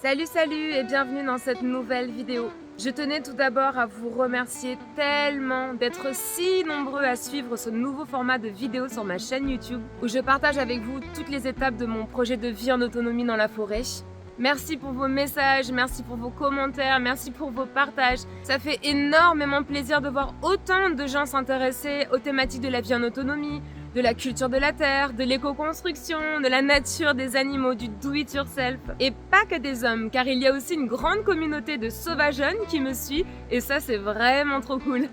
Salut et bienvenue dans cette nouvelle vidéo. Je tenais tout d'abord à vous remercier tellement d'être si nombreux à suivre ce nouveau format de vidéo sur ma chaîne YouTube où je partage avec vous toutes les étapes de mon projet de vie en autonomie dans la forêt. Merci pour vos messages, merci pour vos commentaires, merci pour vos partages. Ça fait énormément plaisir de voir autant de gens s'intéresser aux thématiques de la vie en autonomie, de la culture de la terre, de l'éco-construction, de la nature, des animaux, du do-it-yourself. Et pas que des hommes, car il y a aussi une grande communauté de sauvageonnes qui me suit, et ça c'est vraiment trop cool.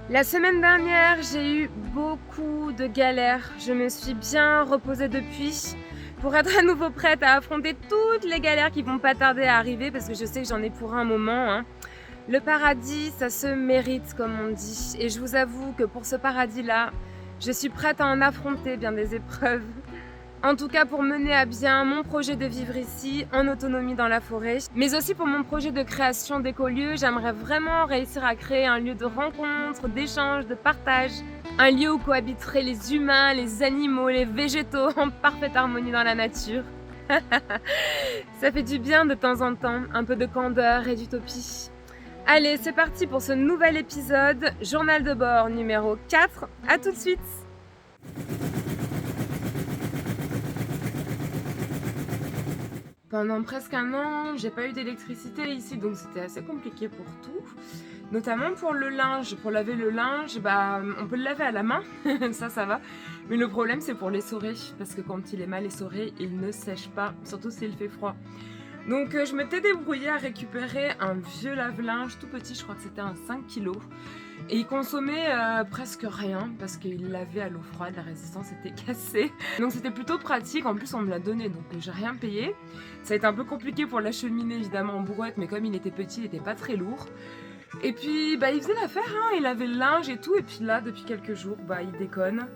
La semaine dernière, j'ai eu beaucoup de galères. Je me suis bien reposée depuis pour être à nouveau prête à affronter toutes les galères qui vont pas tarder à arriver, parce que je sais que j'en ai pour un moment. Le paradis, ça se mérite, comme on dit. Et je vous avoue que pour ce paradis-là, je suis prête à en affronter bien des épreuves. En tout cas pour mener à bien mon projet de vivre ici, en autonomie dans la forêt. Mais aussi pour mon projet de création d'écolieux, j'aimerais vraiment réussir à créer un lieu de rencontre, d'échange, de partage. Un lieu où cohabiteraient les humains, les animaux, les végétaux en parfaite harmonie dans la nature. Ça fait du bien de temps en temps, un peu de candeur et d'utopie. Allez, c'est parti pour ce nouvel épisode, journal de bord numéro 4. À tout de suite. Pendant presque un an, j'ai pas eu d'électricité ici, donc c'était assez compliqué pour tout. Notamment pour le linge. Pour laver le linge, on peut le laver à la main, ça va. Mais le problème, c'est pour l'essorer, parce que quand il est mal essoré, il ne sèche pas, surtout s'il fait froid. Donc je m'étais débrouillée à récupérer un vieux lave-linge tout petit, je crois que c'était un 5 kg. Et il consommait presque rien parce qu'il lavait à l'eau froide, la résistance était cassée. Donc c'était plutôt pratique, en plus on me l'a donné donc j'ai rien payé. Ça a été un peu compliqué pour l'acheminer évidemment en brouette, mais comme il était petit, il n'était pas très lourd. Et puis il faisait l'affaire, il avait le linge et tout, et puis là depuis quelques jours il déconne.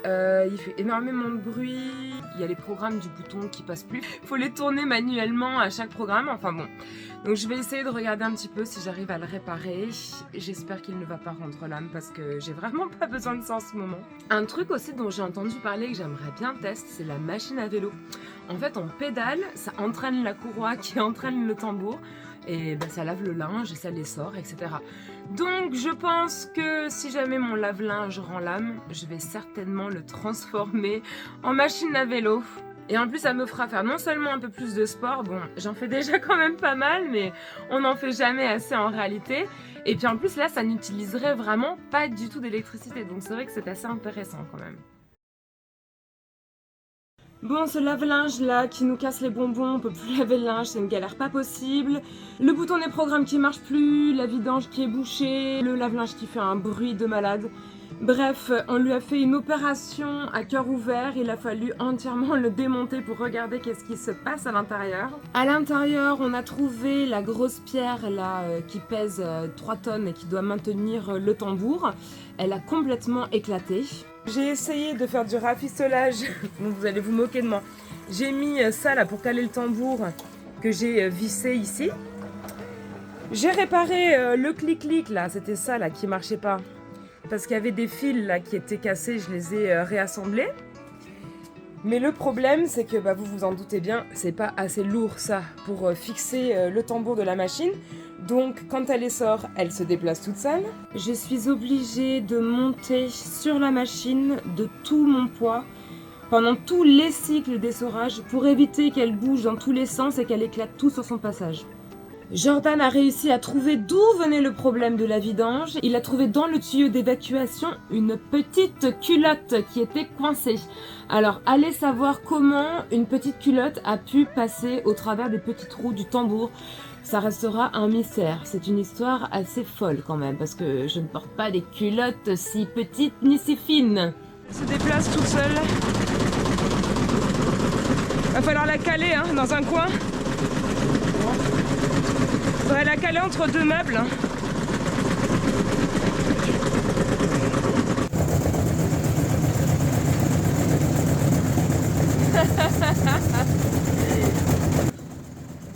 Il fait énormément de bruit, il y a les programmes du bouton qui passent plus, il faut les tourner manuellement à chaque programme, enfin bon. Donc je vais essayer de regarder un petit peu si j'arrive à le réparer. J'espère qu'il ne va pas rendre l'âme parce que j'ai vraiment pas besoin de ça en ce moment. Un truc aussi dont j'ai entendu parler que j'aimerais bien tester, c'est la machine à vélo. En fait on pédale, ça entraîne la courroie qui entraîne le tambour et ça lave le linge et ça les sort, etc. Donc je pense que si jamais mon lave-linge rend l'âme, je vais certainement le transformer en machine à vélo. Et en plus ça me fera faire non seulement un peu plus de sport, bon j'en fais déjà quand même pas mal, mais on n'en fait jamais assez en réalité. Et puis en plus là ça n'utiliserait vraiment pas du tout d'électricité, donc c'est vrai que c'est assez intéressant quand même. Bon, ce lave-linge là qui nous casse les bonbons, on peut plus laver le linge, c'est une galère pas possible. Le bouton des programmes qui marche plus, la vidange qui est bouchée, le lave-linge qui fait un bruit de malade. Bref, on lui a fait une opération à cœur ouvert, il a fallu entièrement le démonter pour regarder qu'est-ce qui se passe à l'intérieur. À l'intérieur, on a trouvé la grosse pierre là qui pèse 3 tonnes et qui doit maintenir le tambour. Elle a complètement éclaté. J'ai essayé de faire du rafistolage, donc vous allez vous moquer de moi. J'ai mis ça là pour caler le tambour que j'ai vissé ici. J'ai réparé le clic-clic là, c'était ça là qui marchait pas. Parce qu'il y avait des fils là qui étaient cassés, je les ai réassemblés. Mais le problème c'est que vous vous en doutez bien, c'est pas assez lourd ça pour fixer le tambour de la machine. Donc quand elle essore, elle se déplace toute seule. Je suis obligée de monter sur la machine de tout mon poids pendant tous les cycles d'essorage pour éviter qu'elle bouge dans tous les sens et qu'elle éclate tout sur son passage. Jordan a réussi à trouver d'où venait le problème de la vidange. Il a trouvé dans le tuyau d'évacuation une petite culotte qui était coincée. Alors allez savoir comment une petite culotte a pu passer au travers des petits trous du tambour. Ça restera un mystère. C'est une histoire assez folle quand même parce que je ne porte pas des culottes si petites ni si fines. Elle se déplace toute seule. Va falloir la caler dans un coin. Faudrait la caler entre deux meubles.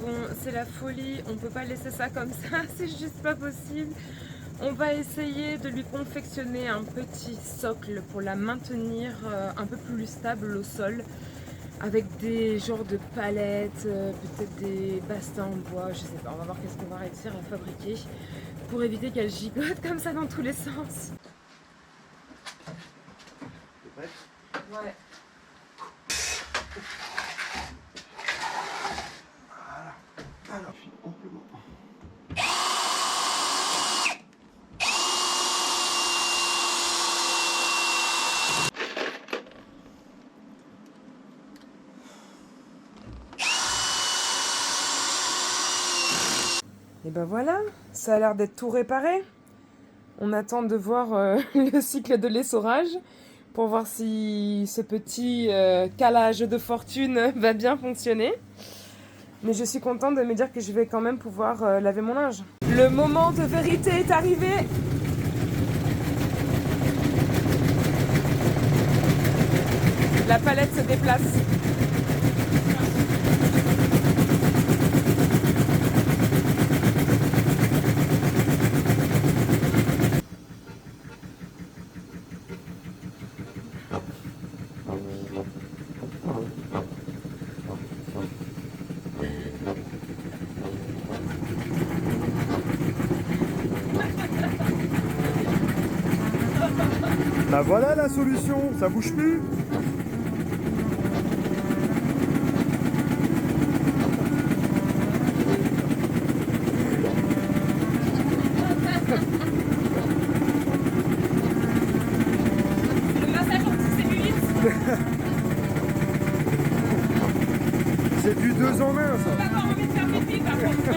Bon, c'est la folie, on peut pas laisser ça comme ça, c'est juste pas possible. On va essayer de lui confectionner un petit socle pour la maintenir un peu plus stable au sol. avec des genres de palettes, peut-être des bastins en bois, je sais pas, on va voir qu'est-ce qu'on va réussir à fabriquer pour éviter qu'elle gigote comme ça dans tous les sens. T'es prête? Ouais. Voilà. Alors, amplement. Et ben voilà, ça a l'air d'être tout réparé. On attend de voir le cycle de l'essorage pour voir si ce petit calage de fortune va bien fonctionner. Mais je suis contente de me dire que je vais quand même pouvoir laver mon linge. Le moment de vérité est arrivé. La palette se déplace. Bah voilà la solution, ça bouge plus. Le massage anti-cellulite. C'est du 2 en 1 ça. On va avoir envie de faire pipi par contre.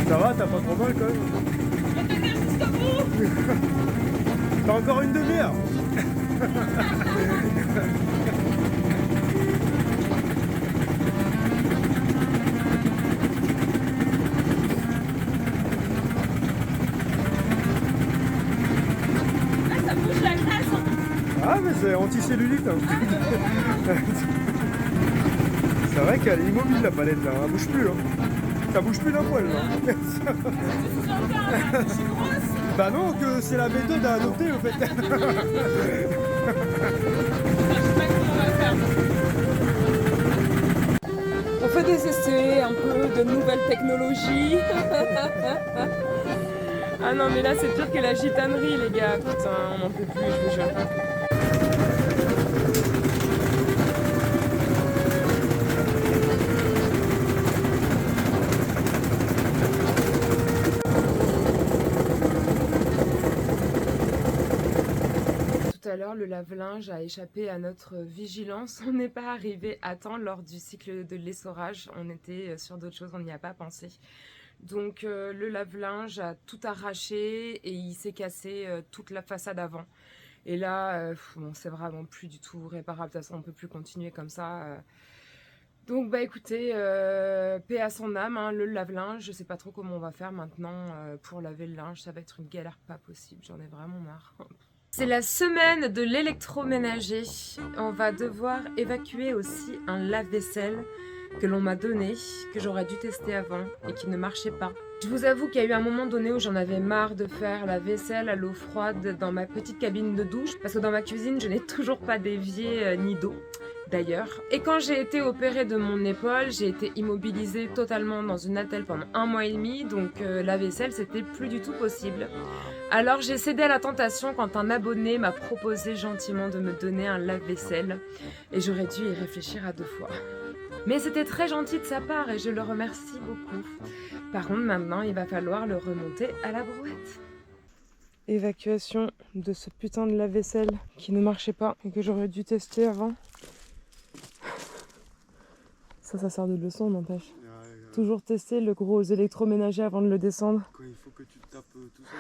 Ça va, t'as pas trop mal quand même. Je vais tenir jusqu'au bout. T'as encore une demi-heure. Là, ça bouge la graisse. Ah mais c'est anti-cellulite. Hein. C'est vrai qu'elle est immobile la palette là, elle bouge plus. Hein. Ça bouge plus d'un poil là. Je suis encore là, je suis grosse. Bah non, que c'est la méthode à adopter en fait. Je sais pas comment on va faire. On fait des essais, un peu de nouvelles technologies. Ah non mais là c'est pire que la gitanerie les gars, putain on n'en peut plus je vous jure. Tout à l'heure, le lave-linge a échappé à notre vigilance. On n'est pas arrivé à temps lors du cycle de l'essorage. On était sur d'autres choses, on n'y a pas pensé. Donc le lave-linge a tout arraché et il s'est cassé toute la façade avant. Et là, bon, c'est vraiment plus du tout réparable. De toute façon, on ne peut plus continuer comme ça. Donc bah écoutez, paix à son âme, hein, le lave-linge. Je sais pas trop comment on va faire maintenant pour laver le linge. Ça va être une galère pas possible. J'en ai vraiment marre. C'est la semaine de l'électroménager. On va devoir évacuer aussi un lave-vaisselle que l'on m'a donné, que j'aurais dû tester avant et qui ne marchait pas. Je vous avoue qu'il y a eu un moment donné où j'en avais marre de faire la vaisselle à l'eau froide dans ma petite cabine de douche parce que dans ma cuisine, je n'ai toujours pas d'évier ni d'eau. D'ailleurs. Et quand j'ai été opérée de mon épaule, j'ai été immobilisée totalement dans une attelle pendant 1 mois et demi, donc la vaisselle c'était plus du tout possible. Alors j'ai cédé à la tentation quand un abonné m'a proposé gentiment de me donner un lave-vaisselle et j'aurais dû y réfléchir à 2 fois. Mais c'était très gentil de sa part et je le remercie beaucoup. Par contre maintenant il va falloir le remonter à la brouette. Évacuation de ce putain de lave-vaisselle qui ne marchait pas et que j'aurais dû tester avant. Ça sert de leçon, n'empêche. Toujours tester le gros électroménager avant de le descendre. Quoi, il faut que tu tapes tout ça.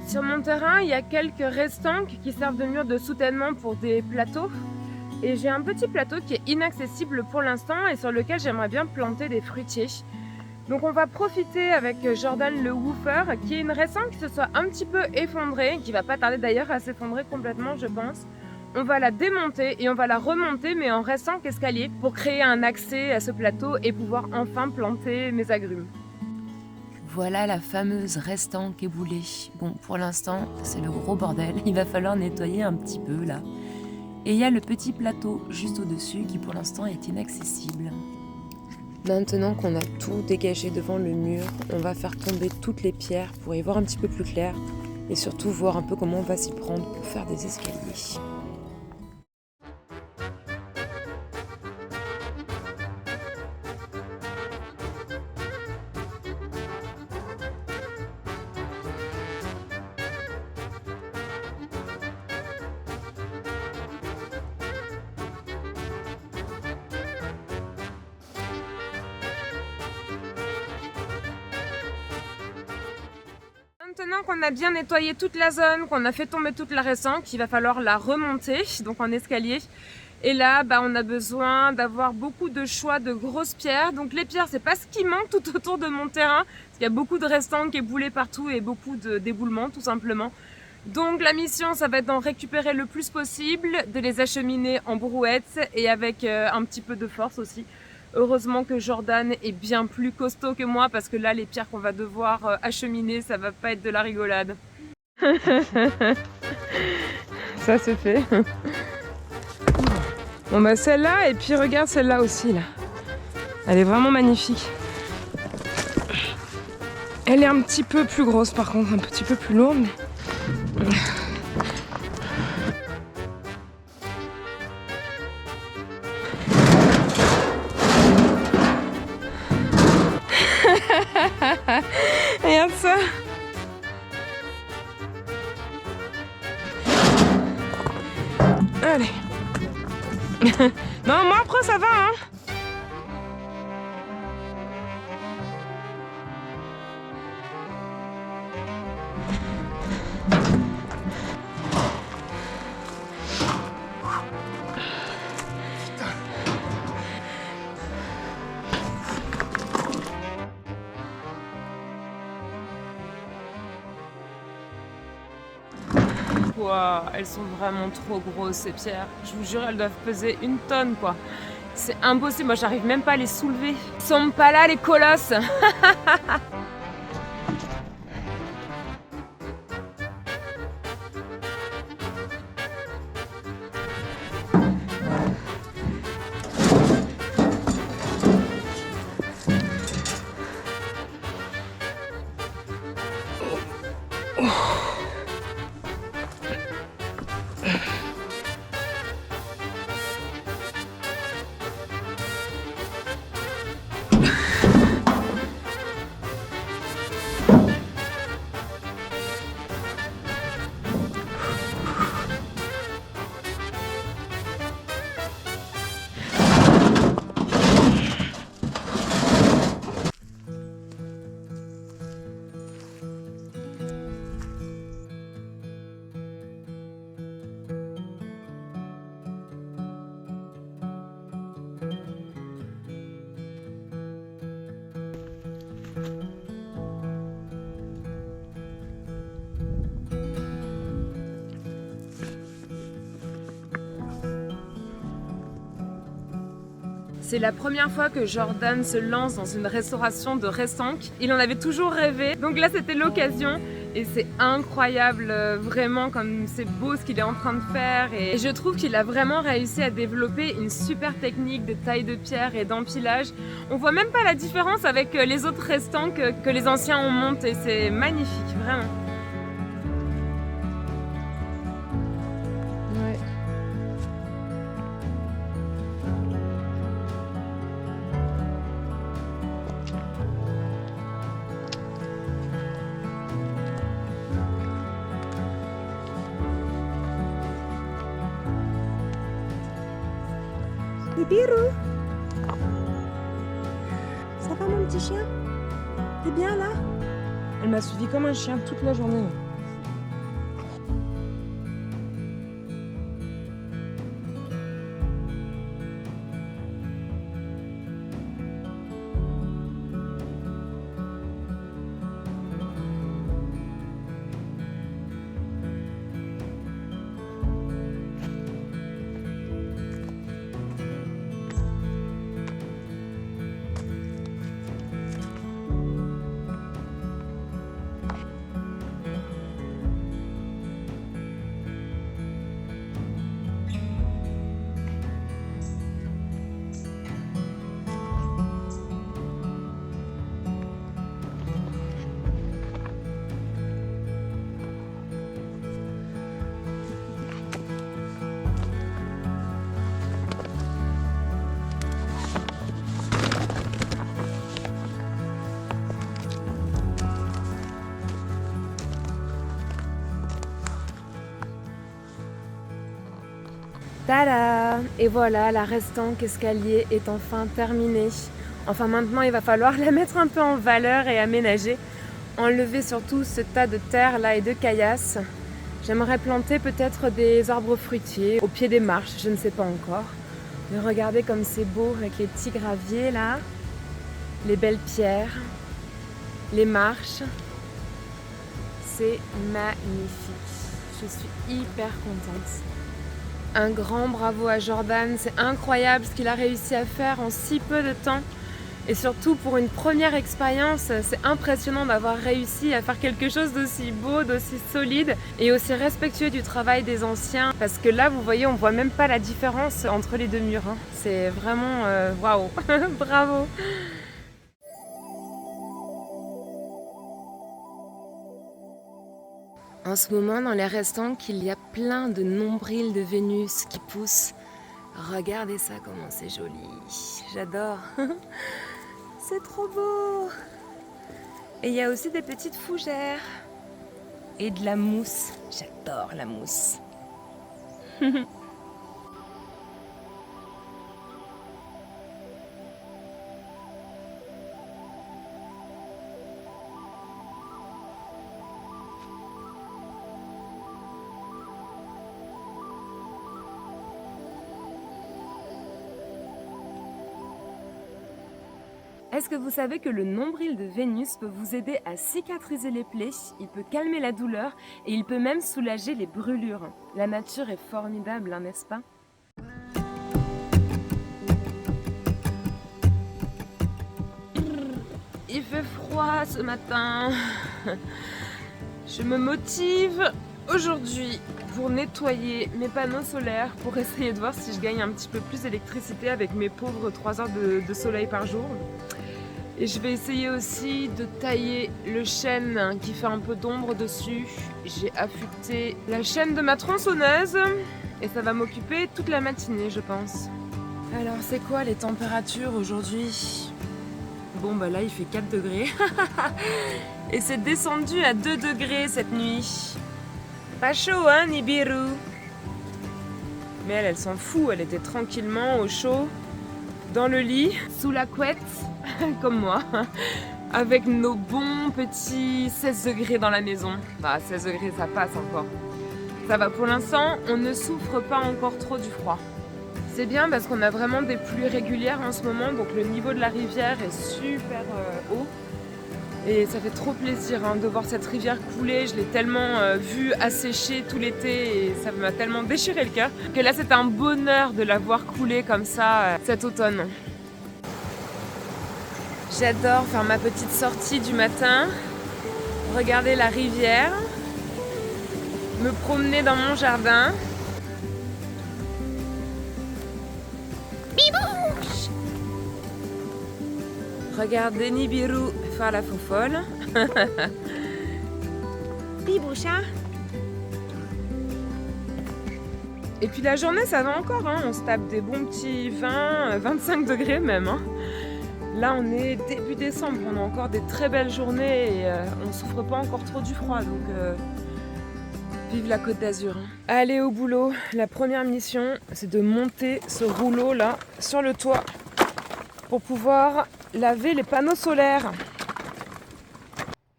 Sur mon terrain, il y a quelques restants qui servent de mur de soutènement pour des plateaux. Et j'ai un petit plateau qui est inaccessible pour l'instant et sur lequel j'aimerais bien planter des fruitiers. Donc on va profiter avec Jordan le woofer, qui est une raison qui se soit un petit peu effondrée, qui va pas tarder d'ailleurs à s'effondrer complètement je pense. On va la démonter et on va la remonter mais en restant qu'escalier pour créer un accès à ce plateau et pouvoir enfin planter mes agrumes. Voilà la fameuse restanque éboulée. Bon, pour l'instant, c'est le gros bordel. Il va falloir nettoyer un petit peu là. Et il y a le petit plateau juste au-dessus qui pour l'instant est inaccessible. Maintenant qu'on a tout dégagé devant le mur, on va faire tomber toutes les pierres pour y voir un petit peu plus clair et surtout voir un peu comment on va s'y prendre pour faire des escaliers. Maintenant qu'on a bien nettoyé toute la zone, qu'on a fait tomber toute la restanque, il va falloir la remonter, donc en escalier. Et là, on a besoin d'avoir beaucoup de choix de grosses pierres. Donc les pierres, c'est pas ce qui manque tout autour de mon terrain, parce qu'il y a beaucoup de restanques éboulées partout et beaucoup d'éboulements tout simplement. Donc la mission, ça va être d'en récupérer le plus possible, de les acheminer en brouette et avec un petit peu de force aussi. Heureusement que Jordan est bien plus costaud que moi parce que là, les pierres qu'on va devoir acheminer, ça va pas être de la rigolade. Ça c'est fait. Bon celle-là et puis regarde celle-là aussi là. Elle est vraiment magnifique. Elle est un petit peu plus grosse par contre, un petit peu plus lourde. Mais... Regarde ça. Allez. Non, moi après ça va hein. Wow, elles sont vraiment trop grosses ces pierres. Je vous jure, elles doivent peser 1 tonne quoi. C'est impossible, moi j'arrive même pas à les soulever. Ils sont pas là les colosses. C'est la première fois que Jordan se lance dans une restauration de restanque. Il en avait toujours rêvé, donc là c'était l'occasion. Et c'est incroyable, vraiment, comme c'est beau ce qu'il est en train de faire. Et je trouve qu'il a vraiment réussi à développer une super technique de taille de pierre et d'empilage. On voit même pas la différence avec les autres restanques que les anciens ont montés. C'est magnifique, vraiment. Bibirou, ça va mon petit chien? T'es bien là? Elle m'a suivi comme un chien toute la journée. Tada! Et voilà, la restanque escalier est enfin terminée. Enfin maintenant il va falloir la mettre un peu en valeur et aménager. Enlever surtout ce tas de terre là et de caillasses. J'aimerais planter peut-être des arbres fruitiers au pied des marches, je ne sais pas encore. Mais regardez comme c'est beau avec les petits graviers là, les belles pierres, les marches. C'est magnifique. Je suis hyper contente. Un grand bravo à Jordan, c'est incroyable ce qu'il a réussi à faire en si peu de temps. Et surtout pour une première expérience, c'est impressionnant d'avoir réussi à faire quelque chose d'aussi beau, d'aussi solide et aussi respectueux du travail des anciens. Parce que là, vous voyez, on voit même pas la différence entre les deux murs. C'est vraiment waouh, bravo. En ce moment, dans les restanques, il y a plein de nombrils de Vénus qui poussent. Regardez ça, comment c'est joli. J'adore. C'est trop beau. Et il y a aussi des petites fougères. Et de la mousse. J'adore la mousse. Est-ce que vous savez que le nombril de Vénus peut vous aider à cicatriser les plaies, il peut calmer la douleur et il peut même soulager les brûlures. La nature est formidable, hein, n'est-ce pas? Il fait froid ce matin. Je me motive aujourd'hui pour nettoyer mes panneaux solaires, pour essayer de voir si je gagne un petit peu plus d'électricité avec mes pauvres 3 heures de soleil par jour. Et je vais essayer aussi de tailler le chêne qui fait un peu d'ombre dessus. J'ai affûté la chaîne de ma tronçonneuse et ça va m'occuper toute la matinée, je pense. Alors, c'est quoi les températures aujourd'hui? Bon, bah là, il fait 4 degrés. Et c'est descendu à 2 degrés cette nuit. Pas chaud, hein, Nibiru? Mais elle s'en fout. Elle était tranquillement au chaud, dans le lit, sous la couette. Comme moi, avec nos bons petits 16 degrés dans la maison. Bah 16 degrés ça passe encore. Ça va pour l'instant, on ne souffre pas encore trop du froid. C'est bien parce qu'on a vraiment des pluies régulières en ce moment, donc le niveau de la rivière est super haut. Et ça fait trop plaisir de voir cette rivière couler. Je l'ai tellement vue assécher tout l'été et ça m'a tellement déchiré le cœur que là c'est un bonheur de la voir couler comme ça cet automne. J'adore faire ma petite sortie du matin, regarder la rivière, me promener dans mon jardin. Bibouche! Regarder Nibiru faire la fofolle. Biboucha. Et puis la journée ça va encore, on se tape des bons petits 20, 25 degrés même. Là, on est début décembre, on a encore des très belles journées et on souffre pas encore trop du froid, donc vive la Côte d'Azur. Allez au boulot, la première mission, c'est de monter ce rouleau là sur le toit pour pouvoir laver les panneaux solaires.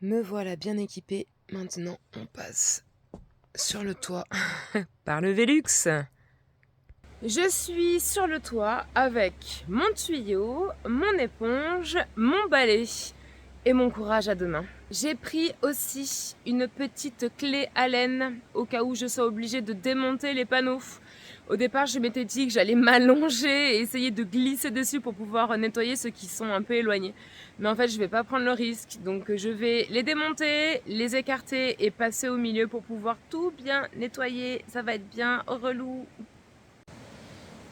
Me voilà bien équipée, maintenant on passe sur le toit par le Velux. Je suis sur le toit avec mon tuyau, mon éponge, mon balai et mon courage à deux mains. J'ai pris aussi une petite clé Allen au cas où je sois obligée de démonter les panneaux. Au départ, je m'étais dit que j'allais m'allonger et essayer de glisser dessus pour pouvoir nettoyer ceux qui sont un peu éloignés. Mais en fait, je vais pas prendre le risque. Donc je vais les démonter, les écarter et passer au milieu pour pouvoir tout bien nettoyer. Ça va être bien relou.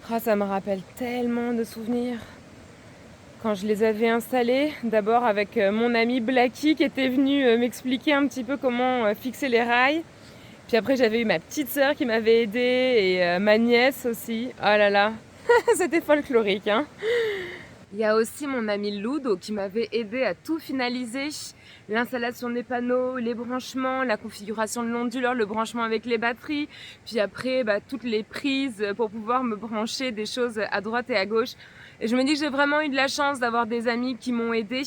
Ah, ça me rappelle tellement de souvenirs. Quand je les avais installés, d'abord avec mon ami Blacky qui était venu m'expliquer un petit peu comment fixer les rails. Puis après j'avais eu ma petite sœur qui m'avait aidée et ma nièce aussi. Oh là là, c'était folklorique. Il y a aussi mon ami Ludo qui m'avait aidé à tout finaliser. l'installation des panneaux, les branchements, la configuration de l'onduleur, le branchement avec les batteries, puis après toutes les prises pour pouvoir me brancher des choses à droite et à gauche. Et je me dis que j'ai vraiment eu de la chance d'avoir des amis qui m'ont aidée,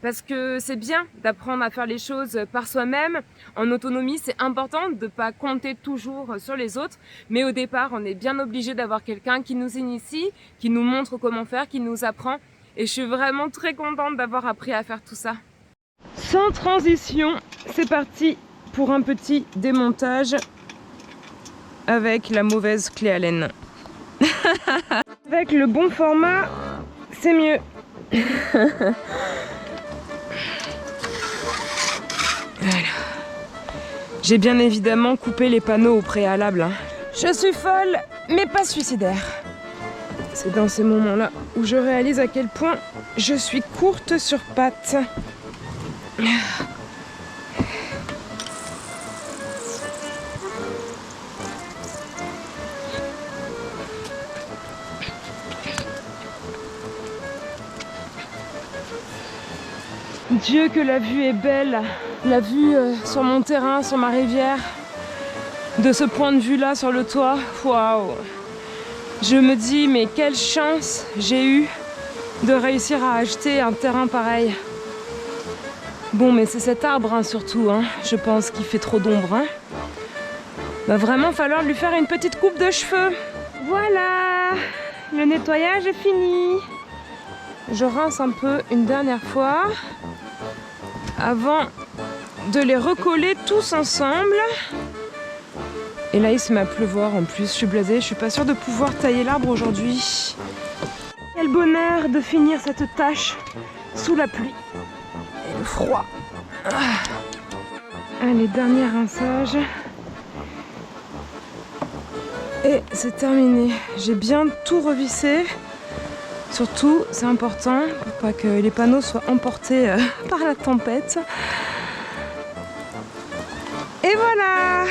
parce que c'est bien d'apprendre à faire les choses par soi-même. En autonomie, c'est important de ne pas compter toujours sur les autres, mais au départ, on est bien obligé d'avoir quelqu'un qui nous initie, qui nous montre comment faire, qui nous apprend. Et je suis vraiment très contente d'avoir appris à faire tout ça. Sans transition, c'est parti pour un petit démontage avec la mauvaise clé Allen. Avec le bon format, c'est mieux. Voilà. J'ai bien évidemment coupé les panneaux au préalable, hein. Je suis folle, mais pas suicidaire. C'est dans ces moments-là où je réalise à quel point je suis courte sur pattes. Dieu que la vue est belle, la vue sur mon terrain, sur ma rivière, de ce point de vue là sur le toit, waouh! Je me dis mais quelle chance j'ai eu de réussir à acheter un terrain pareil. Bon mais c'est cet arbre hein, surtout, hein, je pense qu'il fait trop d'ombre. Hein. Va vraiment falloir lui faire une petite coupe de cheveux. Voilà, le nettoyage est fini. Je rince un peu une dernière fois avant de les recoller tous ensemble. Et là il se met à pleuvoir en plus, je suis blasée, je suis pas sûre de pouvoir tailler l'arbre aujourd'hui. Quel bonheur de finir cette tâche sous la pluie et le froid. Allez, dernier rinçage. Et c'est terminé. J'ai bien tout revissé. Surtout, c'est important pour pas que les panneaux soient emportés par la tempête. Et voilà!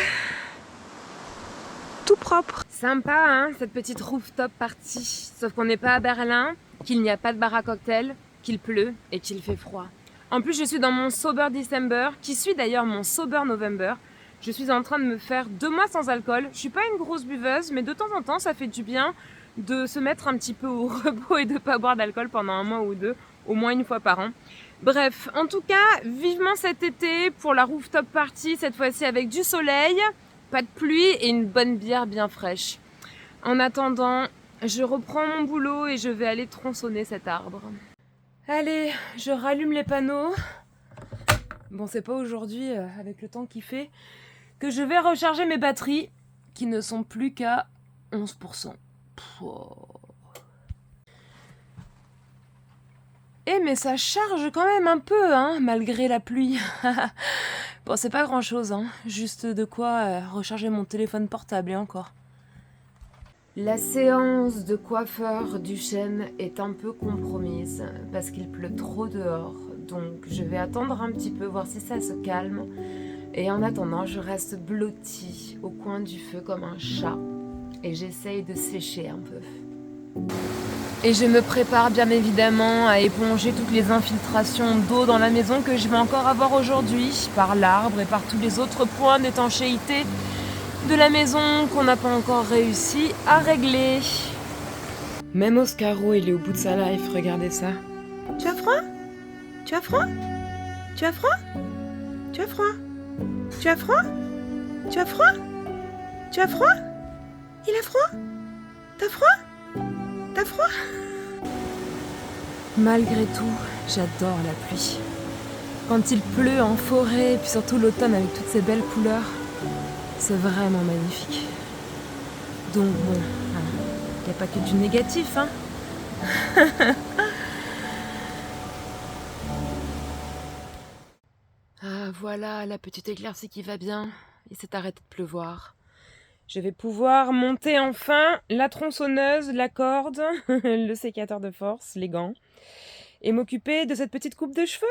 Tout propre. Sympa, hein, cette petite rooftop party. Sauf qu'on n'est pas à Berlin, qu'il n'y a pas de bar à cocktail, qu'il pleut et qu'il fait froid. En plus, je suis dans mon Sober December, qui suit d'ailleurs mon Sober November. Je suis en train de me faire 2 mois sans alcool. Je suis pas une grosse buveuse, mais de temps en temps, ça fait du bien de se mettre un petit peu au repos et de pas boire d'alcool pendant 1 mois ou 2, au moins 1 fois par an. Bref, en tout cas, vivement cet été pour la rooftop party, cette fois-ci avec du soleil, pas de pluie et une bonne bière bien fraîche. En attendant, je reprends mon boulot et je vais aller tronçonner cet arbre. Allez, je rallume les panneaux. Bon, c'est pas aujourd'hui, avec le temps qu'il fait, que je vais recharger mes batteries, qui ne sont plus qu'à 11%. Eh mais ça charge quand même un peu, hein, malgré la pluie. Bon, c'est pas grand chose, hein, juste de quoi recharger mon téléphone portable et encore. La séance de coiffeur du chêne est un peu compromise parce qu'il pleut trop dehors. Donc je vais attendre un petit peu, voir si ça se calme. Et en attendant, je reste blottie au coin du feu comme un chat. Et j'essaye de sécher un peu. Et je me prépare bien évidemment à éponger toutes les infiltrations d'eau dans la maison que je vais encore avoir aujourd'hui, par l'arbre et par tous les autres points d'étanchéité de la maison qu'on n'a pas encore réussi à régler. Même Oscaro, il est au bout de sa life, regardez ça. Tu as froid? Tu as froid? Tu as froid? Tu as froid? Tu as froid? Tu as froid? Tu as froid? Il a froid? T'as froid? T'as froid? Malgré tout, j'adore la pluie. Quand il pleut en forêt, et puis surtout l'automne avec toutes ces belles couleurs, c'est vraiment magnifique. Donc bon, il n'y a pas que du négatif, hein. Ah voilà, la petite éclaircie qui va bien. Il s'est arrêté de pleuvoir. Je vais pouvoir monter enfin la tronçonneuse, la corde, le sécateur de force, les gants, et m'occuper de cette petite coupe de cheveux.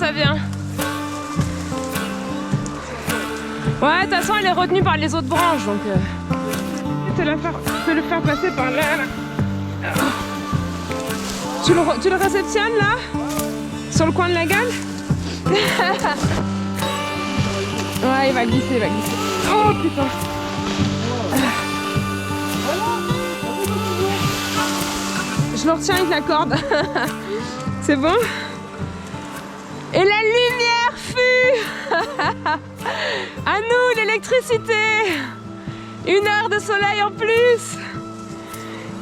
ça vient. Ouais, de toute façon, elle est retenue par les autres branches, donc... Te le faire passer par là, là. Tu le réceptionnes, là? Sur le coin de la gueule? Ouais, il va glisser, il va glisser. Oh, putain. Je le retiens avec la corde. C'est bon? Et la lumière fut à nous, l'électricité. 1 heure de soleil en plus.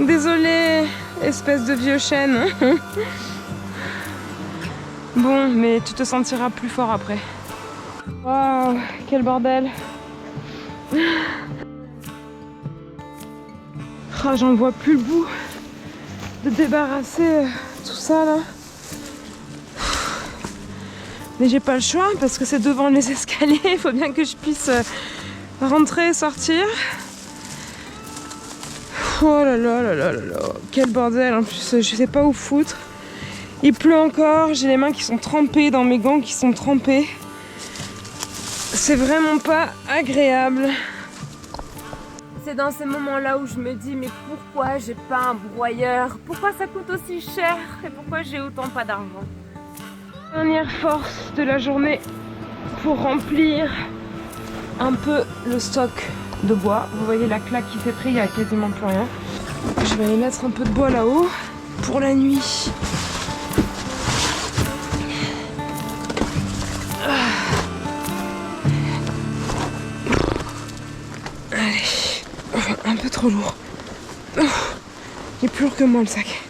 Désolée, espèce de vieux chêne. Bon, mais tu te sentiras plus fort après. Waouh, quel bordel. Oh, j'en vois plus le bout de débarrasser tout ça là. Mais j'ai pas le choix parce que c'est devant les escaliers, il faut bien que je puisse rentrer et sortir. Oh là là là là là là, quel bordel, en plus je sais pas où foutre. Il pleut encore, j'ai les mains qui sont trempées, dans mes gants qui sont trempés. C'est vraiment pas agréable. C'est dans ces moments-là où je me dis mais pourquoi j'ai pas un broyeur? Pourquoi ça coûte aussi cher? Et pourquoi j'ai autant pas d'argent? Dernière force de la journée pour remplir un peu le stock de bois. Vous voyez la claque qui s'est prise, il n'y a quasiment plus rien. Je vais aller mettre un peu de bois là-haut pour la nuit. Allez, un peu trop lourd. Il est plus lourd que moi le sac.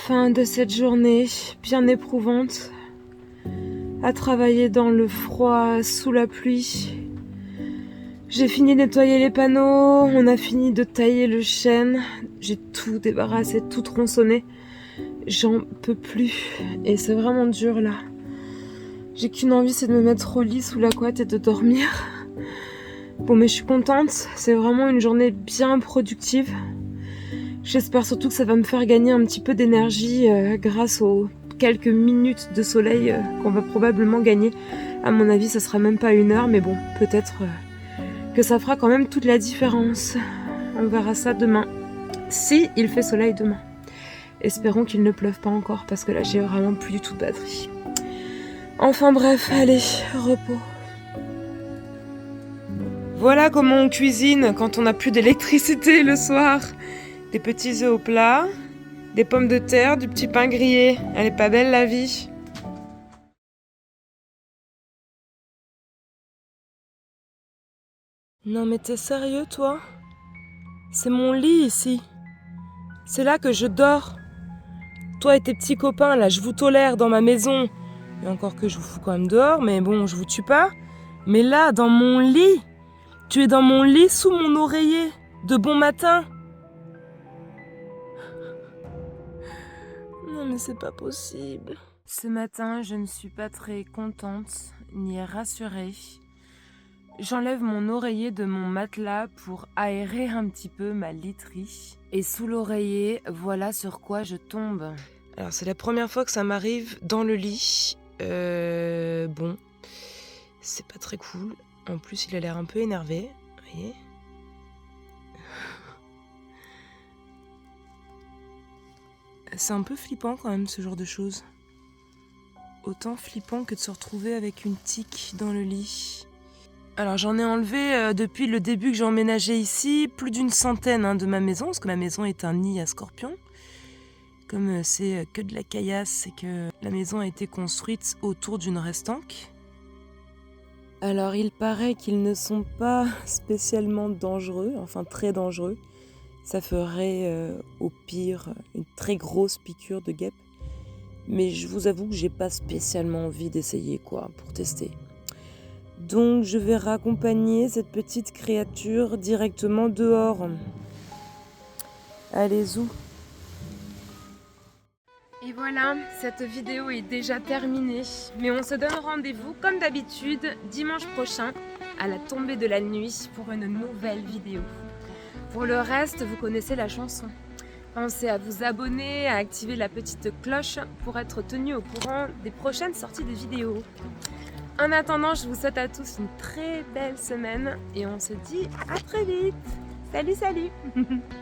Fin de cette journée bien éprouvante, à travailler dans le froid, sous la pluie. J'ai fini de nettoyer les panneaux, on a fini de tailler le chêne, j'ai tout débarrassé, tout tronçonné. J'en peux plus et c'est vraiment dur là. J'ai qu'une envie, c'est de me mettre au lit sous la couette et de dormir. Bon, mais je suis contente, c'est vraiment une journée bien productive. J'espère surtout que ça va me faire gagner un petit peu d'énergie grâce aux quelques minutes de soleil qu'on va probablement gagner. À mon avis, ça sera même pas 1 heure, mais bon, peut-être que ça fera quand même toute la différence. On verra ça demain. Si il fait soleil demain. Espérons qu'il ne pleuve pas encore, parce que là, j'ai vraiment plus du tout de batterie. Enfin bref, allez, repos. Voilà comment on cuisine quand on n'a plus d'électricité le soir. Des petits œufs au plat, des pommes de terre, du petit pain grillé. Elle est pas belle la vie. Non mais t'es sérieux toi? C'est mon lit ici. C'est là que je dors. Toi et tes petits copains là, je vous tolère dans ma maison. Et encore que je vous fous quand même dehors, mais bon, je vous tue pas. Mais là, dans mon lit, tu es dans mon lit sous mon oreiller. De bon matin. Non mais c'est pas possible. Ce matin, je ne suis pas très contente ni rassurée. J'enlève mon oreiller de mon matelas pour aérer un petit peu ma literie. Et sous l'oreiller, voilà sur quoi je tombe. Alors c'est la première fois que ça m'arrive dans le lit. Bon, c'est pas très cool. En plus, il a l'air un peu énervé. Vous voyez ? C'est un peu flippant quand même ce genre de choses. Autant flippant que de se retrouver avec une tique dans le lit. Alors j'en ai enlevé depuis le début que j'ai emménagé ici plus d'une centaine de ma maison, parce que ma maison est un nid à scorpions. Comme c'est que de la caillasse et que la maison a été construite autour d'une restanque. Alors il paraît qu'ils ne sont pas spécialement dangereux, enfin très dangereux. Ça ferait au pire une très grosse piqûre de guêpe. Mais je vous avoue que j'ai pas spécialement envie d'essayer quoi, pour tester. Donc je vais raccompagner cette petite créature directement dehors. Allez, zou. Et voilà, cette vidéo est déjà terminée. Mais on se donne rendez-vous comme d'habitude dimanche prochain à la tombée de la nuit pour une nouvelle vidéo. Pour le reste, vous connaissez la chanson. Pensez à vous abonner, à activer la petite cloche pour être tenu au courant des prochaines sorties de vidéos. En attendant, je vous souhaite à tous une très belle semaine et on se dit à très vite. Salut, salut.